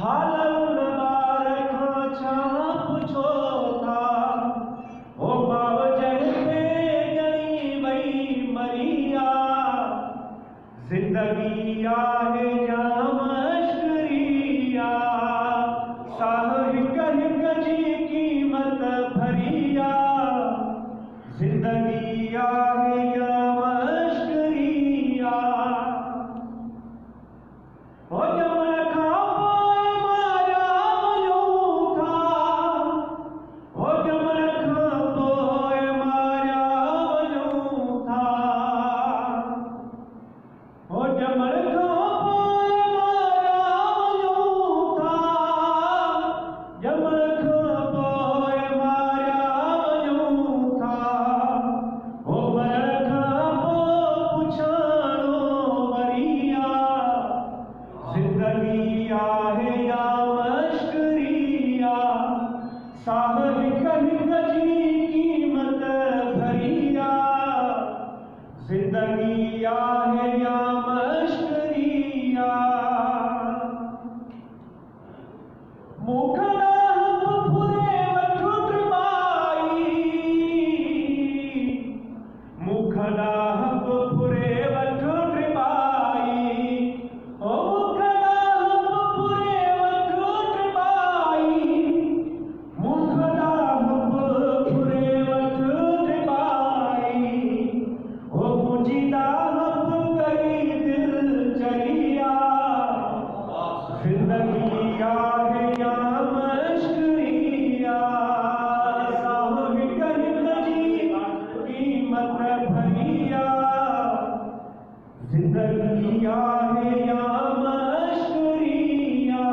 हालम बार खाचा पुछो था ओ बाब जहते गई वही मरिया जिंदगी आहे या मशकरिया साहिक जी कीमत भरिया जिंदगी आहे या मशकरिया ओ जमन खा पोए मारा वञूं था ओ जमन खा पोए मारा वञूं था ओ जमन खा पोए मारा वञूं था जमन खा पोए मारा वञूं था ओ मरण खां पोइ पुछाणो वरिया जिंदगी आहे या मशकरिया साहिक जी कीमत भरिया जिंदगी आहे या मशकरिया मुखड़ा हम फुरे वठो ट्रबाई मुखड़ा हम फुरे वठो ट्रबाई ओ मुखड़ा हम फुरे वठो ट्रबाई मुखड़ा हम फुरे वठो ट्रबाई ओ मुंहिंजी हम कई दिल चरिया जिंदगी आहे या मशकरिया साहिक जी कीमत भरिया जिंदगी आहे या मशकरिया